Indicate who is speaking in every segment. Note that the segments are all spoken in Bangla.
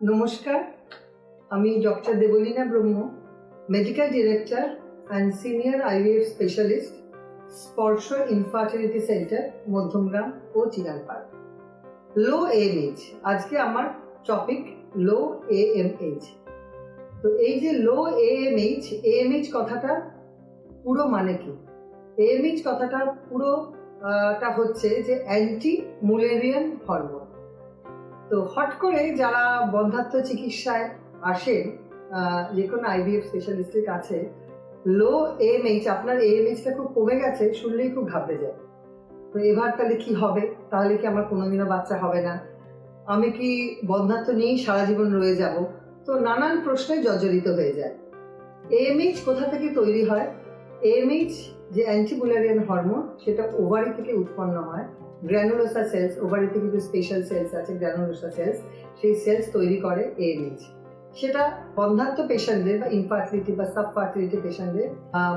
Speaker 1: নমস্কার, আমি doctor Debolina Brahma, medical director and senior IVF specialist, স্পর্শ ইনফার্টিলিটি সেন্টার, মধ্যমগ্রাম ও চিরালপাড়। লো এএমএইচ, আজকে আমার টপিক লো এএমএইচ। তো এই যে লো এএমএইচ কথাটা পুরো মানে কি? এএমএইচ কথাটা পুরোটা হচ্ছে যে অ্যান্টি মুলেরিয়ান হরমোন। তো হট করে যারা বন্ধ্যাত্ব চিকিৎসায় আসেন যে কোনো আইভিএফ স্পেশালিস্টের কাছে, লো এএমএইচ, আপনার এএমএইচটা খুব কমে গেছে শুনলেই খুব ঘাবড়ে যায়। তো এবার তাহলে কি হবে? তাহলে কি আমার কোনোদিনও বাচ্চা হবে না? আমি কি বন্ধ্যাত্ব নিয়েই সারা জীবন রয়ে যাব? তো নানান প্রশ্নে জর্জরিত হয়ে যায়। এএমএইচ কোথা থেকে তৈরি হয়? এএমএইচ যে অ্যান্টিমুলারিয়ান হরমোন, সেটা ওভারি থেকে উৎপন্ন হয়। গ্র্যানুলোসা সেলস, ওভারিতে কিছু স্পেশাল সেলস আছে, গ্র্যানুলোসা সেলস, সেই সেলস তৈরি করে এএমএইচ। সেটা বন্ধ্যাত্ব পেশেন্টদের বা ইনফার্টিলিটি বা সাবফার্টিলিটি পেশেন্টদের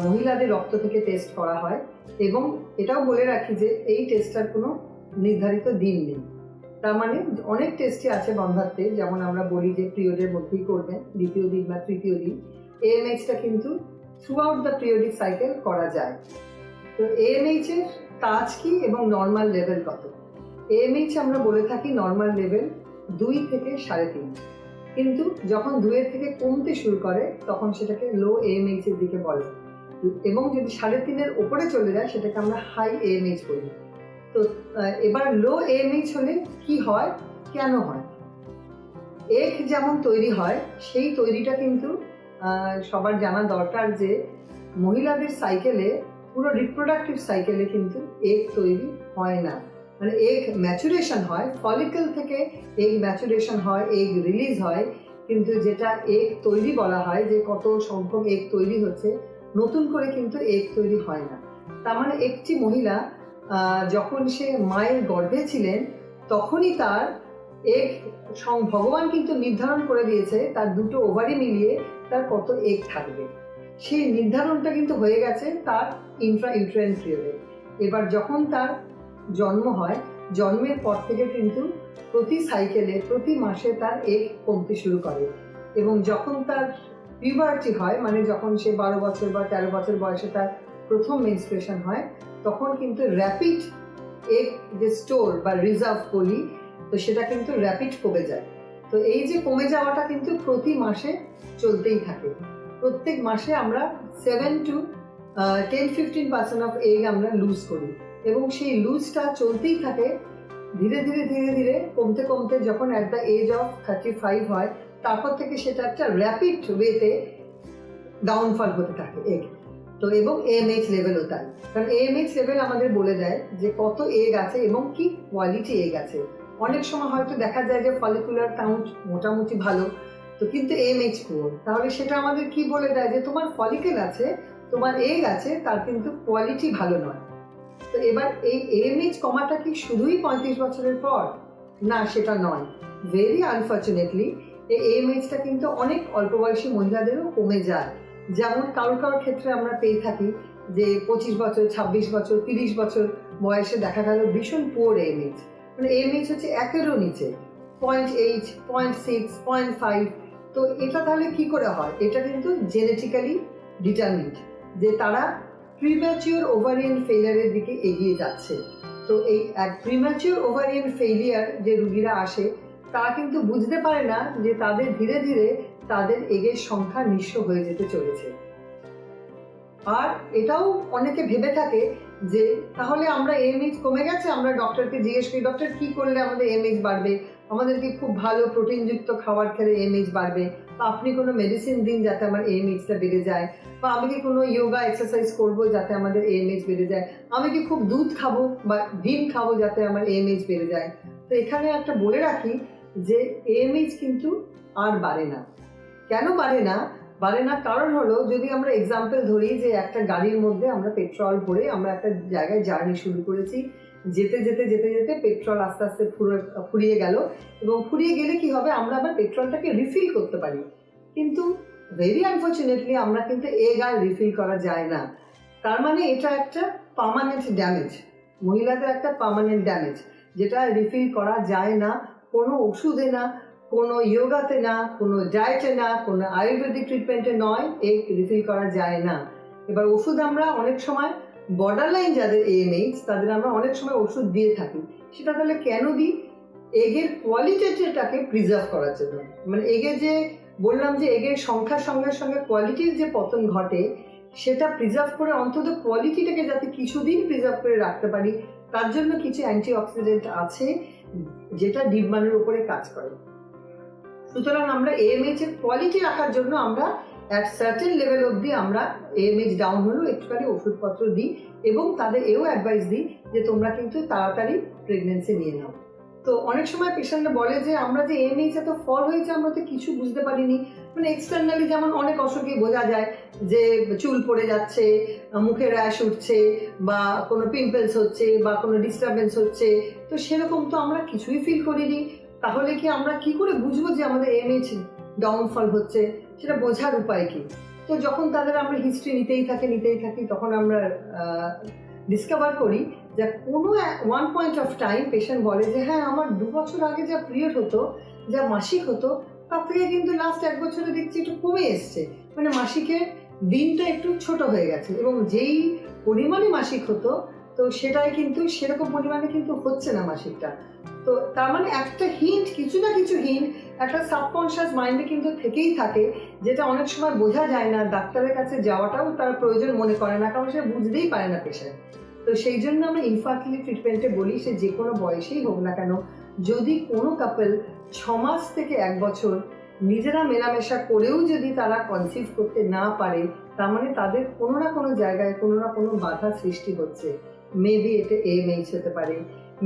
Speaker 1: মহিলাদের রক্ত থেকে টেস্ট করা হয়। এবং এটাও বলে রাখি যে এই টেস্টটার কোনো নির্ধারিত দিন নেই। তার মানে অনেক টেস্টই আছে বন্ধ্যাত্বের, যেমন আমরা বলি যে পিরিয়ডের মধ্যেই করবেন, দ্বিতীয় দিন বা তৃতীয় দিন। এএমএইচটা কিন্তু through out the periodic cycle করা যায়। তো এএমএইচ এর কাজ কি এবং নর্মাল লেভেল কত? এএমএইচ আমরা বলে থাকি নর্মাল লেভেল 2 থেকে 3.5, কিন্তু যখন 2 এর থেকে কমতে শুরু করে তখন সেটাকে লো এএমএইচ এর দিকে বলে, এবং যদি 3.5 এর ওপরে চলে যায় সেটাকে আমরা হাই এএমএইচ বলি। তো এবার লো এএমএইচ হলে কি হয়, কেন হয়? এগ যেমন তৈরি হয়, সেই তৈরিটা কিন্তু সবার জানা দরকার যে মহিলাদের সাইকেলে, পুরো রিপ্রোডাক্টিভ সাইকেলে কিন্তু এগ তৈরি হয় না। মানে এগ ম্যাচুরেশন হয়, ফলিকল থেকে এগ ম্যাচুরেশন হয়, এগ রিলিজ হয়, কিন্তু যেটা এগ তৈরি বলা হয়, যে কত সংখ্যক এগ তৈরি হচ্ছে, নতুন করে কিন্তু এগ তৈরি হয় না। তার মানে একটি মহিলা যখন সে মায়ের গর্ভে ছিলেন তখনই তার এগ, ভগবান কিন্তু নির্ধারণ করে দিয়েছে তার দুটো ওভারি মিলিয়ে তার কত এগ থাকবে। সেই নির্ধারণটা কিন্তু হয়ে গেছে তার ইন্ট্রাইউটেরাইন পিরিয়ডে। এবার যখন তার জন্ম হয়, জন্মের পর থেকে কিন্তু প্রতি সাইকেলে, প্রতি মাসে তার এগ কমতে শুরু করে। এবং যখন তার পিউবার্টি হয়, মানে যখন সে 12 বছর বা 13 বছর বয়সে তার প্রথম মেনস্ট্রুয়েশন হয়, তখন কিন্তু র্যাপিড এগ যে স্টোর বা রিজার্ভ বলি, তো সেটা কিন্তু র্যাপিড কমে যায়। তো এই যে কমে যাওয়াটা কিন্তু প্রতি মাসে চলতেই থাকে। প্রত্যেক মাসে আমরা 7 to 10-15% অফ এগ আমরা লুজ করি, এবং সেই লুজটা চলতেই থাকে। ধীরে ধীরে ধীরে ধীরে কমতে কমতে যখন অ্যাট দ্য এজ অফ 35 হয়, তারপর থেকে সেটা একটা র্যাপিড ওয়েতে ডাউনফল হতে থাকে এগ। তো এবং এএমএইচ লেভেলও তাই, কারণ এএমএইচ লেভেল আমাদের বলে দেয় যে কত এগ আছে এবং কি কোয়ালিটি এগ আছে। অনেক সময় হয়তো দেখা যায় যে ফলিকুলার কাউন্ট মোটামুটি ভালো, তো কিন্তু এএমএইচ পুয়ার, তাহলে সেটা আমাদের কি বলে দেয় যে তোমার ফলিকেল আছে, তোমার এগ আছে, তার কিন্তু কোয়ালিটি ভালো নয়। তো এবার এই এএমএইচ কমাটা কি শুধুই 35 বছরের পর? না, সেটা নয়। ভেরি আনফর্চুনেটলি এই এএমএইচটা কিন্তু অনেক অল্প বয়সী মহিলাদেরও কমে যায়। যেমন কারোর ক্ষেত্রে আমরা পেয়ে থাকি যে 25 বছর, 26 বছর, 30 বছর বয়সে দেখা গেল ভীষণ পুয়ার এএমএইচ, মানে এএমএইচ হচ্ছে 1-এরও নিচে, 0.8, 0.6, 0.5। তো এটা তাহলে কি করে হয়? এটা কিন্তু জেনেটিক্যালি ডিটারমিন্ড, যে তারা প্রিম্যাচিওর ওভারিয়ান ফেলিয়ারের দিকে এগিয়ে যাচ্ছে। তো এই প্রিম্যাচিওর ওভারিয়ান ফেলিয়ার যে রুগীরা আসে, তারা কিন্তু বুঝতে পারে না যে তাদের ধীরে ধীরে তাদের এগের সংখ্যা নিঃস্ব হয়ে যেতে চলেছে। আর এটাও অনেকে ভেবে থাকে যে তাহলে আমরা এএমএইচ কমে গেছে, আমরা ডক্টরকে জিজ্ঞেস করি, ডক্টর কি করলে আমাদের এএমএইচ বাড়বে? আমাদেরকে খুব ভালো প্রোটিনযুক্ত খাবার খেলে এএমএইচ বাড়বে, বা আপনি কোনো মেডিসিন দিন যাতে আমার এএমএইচটা বেড়ে যায়, বা আমি কি কোনো যোগা এক্সারসাইজ করবো যাতে আমাদের এএমএইচ বেড়ে যায়, আমি কি খুব দুধ খাবো বা ডিম খাবো যাতে আমার এএমএইচ বেড়ে যায়। তো এখানে একটা বলে রাখি যে এএমএইচ কিন্তু আর বাড়ে না। কেন বাড়ে না? কারণ হলো, যদি আমরা এক্সাম্পল ধরি যে একটা গাড়ির মধ্যে আমরা পেট্রোল ভরে আমরা একটা জায়গায় জার্নি শুরু করেছি, যেতে যেতে যেতে যেতে পেট্রোল আস্তে আস্তে ফুরিয়ে গেল, এবং ফুরিয়ে গেলে কি হবে, আমরা আবার পেট্রোলটাকে রিফিল করতে পারি, কিন্তু ভেরি আনফর্চুনেটলি আমরা কিন্তু এগ আর রিফিল করা যায় না। তার মানে এটা একটা পার্মানেন্ট ড্যামেজ, মহিলাদের একটা পার্মানেন্ট ড্যামেজ, যেটা রিফিল করা যায় না কোনো ওষুধে না, কোনো ইয়োগাতে না, কোনো ডায়েটে না, কোনো আয়ুর্বেদিক ট্রিটমেন্টে নয়, এগ রিফিল করা যায় না। এবার ওষুধ আমরা অনেক সময় বর্ডার লাইন যাদের AMH তাদের আমরা অনেক সময় ওষুধ দিয়ে থাকি। সেটা তাহলে কেন দিই? এগের কোয়ালিটিটাকে প্রিজার্ভ করার জন্য। মানে এগের যে বললাম যে এগের সংখ্যার সঙ্গে সঙ্গে কোয়ালিটির যে পতন ঘটে সেটা প্রিজার্ভ করে অন্তত কোয়ালিটিটাকে যাতে কিছুদিন প্রিজার্ভ করে রাখতে পারি, তার জন্য কিছু অ্যান্টিঅক্সিডেন্ট আছে যেটা ডিম্বাণুর উপরে কাজ করে। সুতরাং আমরা AMH এর কোয়ালিটি রাখার জন্য আমরা অ্যাট সার্টেন লেভেল অবধি আমরা AMH ডাউন হলেও একটুখানি ওষুধপত্র দিই এবং তাদের এও অ্যাডভাইস দিই যে তোমরা কিন্তু তাড়াতাড়ি প্রেগনেন্সি নিয়ে নাও। তো অনেক সময় পেশেন্টরা বলে যে আমরা যে AMH এত ফল হয়েছে আমরা তো কিছু বুঝতে পারিনি। মানে এক্সটার্নালি যেমন অনেক অসুখে বোঝা যায় যে চুল পড়ে যাচ্ছে, মুখে র্যাশ উঠছে, বা কোনো পিম্পলস হচ্ছে, বা কোনো ডিস্টারবেন্স হচ্ছে, তো সেরকম তো আমরা কিছুই ফিল করিনি। তাহলে কি আমরা কি করে বুঝবো যে আমাদের AMH ডাউনফল হচ্ছে? সেটা বোঝার উপায় কি? তো যখন তাদের আমরা হিস্ট্রি নিতেই থাকি তখন আমরা ডিসকভার করি যে কোনো one point of time patient বলে যে হ্যাঁ আমার 2 বছর আগে যা পিরিয়ড হতো, যা মাসিক হতো, তার থেকে কিন্তু লাস্ট 1 বছরে দেখছি একটু কমে এসছে। মানে মাসিকের দিনটা একটু ছোট হয়ে গেছে এবং যেই পরিমাণে মাসিক হতো তো সেটাই কিন্তু সেরকম পরিমাণে কিন্তু হচ্ছে না মাসিকটা। তো তার মানে একটা হিন্ট, কিছু না কিছু হিন্ট একটা সাবকনশিয়াস মাইন্ডে কিন্তু থেকেই থাকে, যেটা অনেক সময় বোঝা যায় না। ডাক্তারের কাছে যাওয়াটাও তার প্রয়োজন মনে করে না, কারণ সে বুঝতেই পারে না পেশেন্ট। তো সেই জন্য আমরা ইনফার্টিলিটি ট্রিটমেন্টে বলি সে যে কোনো বয়সেই হোক না কেন, যদি কোনো কাপল 6 মাস থেকে 1 বছর নিজেরা মেলামেশা করেও যদি তারা কনসিভ করতে না পারে, তার মানে তাদের কোনো না কোনো জায়গায় কোনো না কোনো বাধা সৃষ্টি হচ্ছে। মেবি এটা AMH হতে পারে,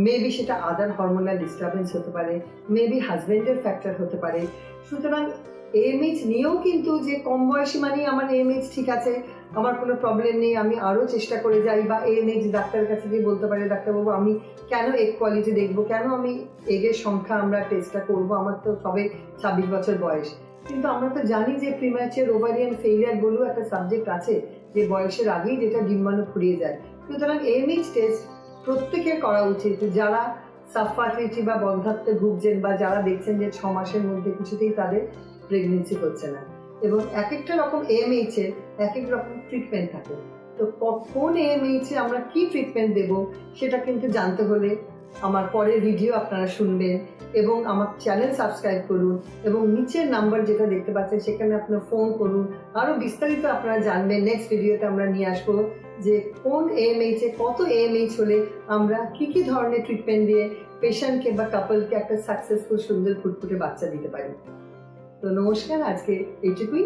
Speaker 1: মেবি সেটা আদার হরমোনাল ডিস্টারবেন্স হতে পারে, মেবি হাজবেন্ডের ফ্যাক্টর হতে পারে। সুতরাং AMH নিয়েও কিন্তু যে কম বয়সী মানেই আমার AMH ঠিক আছে, আমার কোনো প্রবলেম নেই, আমি আরও চেষ্টা করে যাই, বা AMH ডাক্তারের কাছে গিয়ে বলতে পারে ডাক্তারবাবু আমি কেন এগ কোয়ালিটি দেখবো, কেন আমি এগের সংখ্যা আমরা টেস্টটা করবো, আমার তো সবে 26 বছর বয়স। কিন্তু আমরা তো জানি যে প্রিম্যাচুর ওভারিয়ান ফেইলিয়ার বলেও একটা সাবজেক্ট আছে, যে বয়সের আগেই যেটা ডিম্বাণু ফুরিয়ে যায়। সুতরাং AMH টেস্ট প্রত্যেকের করা উচিত, যারা সাবফার্টিলিটি বা বন্ধ্যাত্বে ভুগছেন, বা যারা দেখছেন যে 6 মাসের মধ্যে কিছুতেই তাদের প্রেগনেন্সি হচ্ছে না। এবং এক একটা রকম AMH এর এক এক রকম ট্রিটমেন্ট থাকে। তো কোন AMH এ আমরা কি ট্রিটমেন্ট দেব সেটা কিন্তু জানতে হলে আমার পরের ভিডিও আপনারা শুনবেন এবং আমার চ্যানেল সাবস্ক্রাইব করুন এবং নিচের নাম্বার যেটা দেখতে পাচ্ছেন সেখানে আপনারা ফোন করুন। আরও বিস্তারিত আপনারা জানবেন। নেক্সট ভিডিওতে আমরা নিয়ে আসবো যে কোন AMH এ কত AMH হলে আমরা কি ধরনের ট্রিটমেন্ট দিয়ে পেশেন্টকে বা কাপলকে একটা সাকসেসফুল সুন্দর ফুটফুটে বাচ্চা দিতে পারি। তো নমস্কার, আজকে এইটুকুই।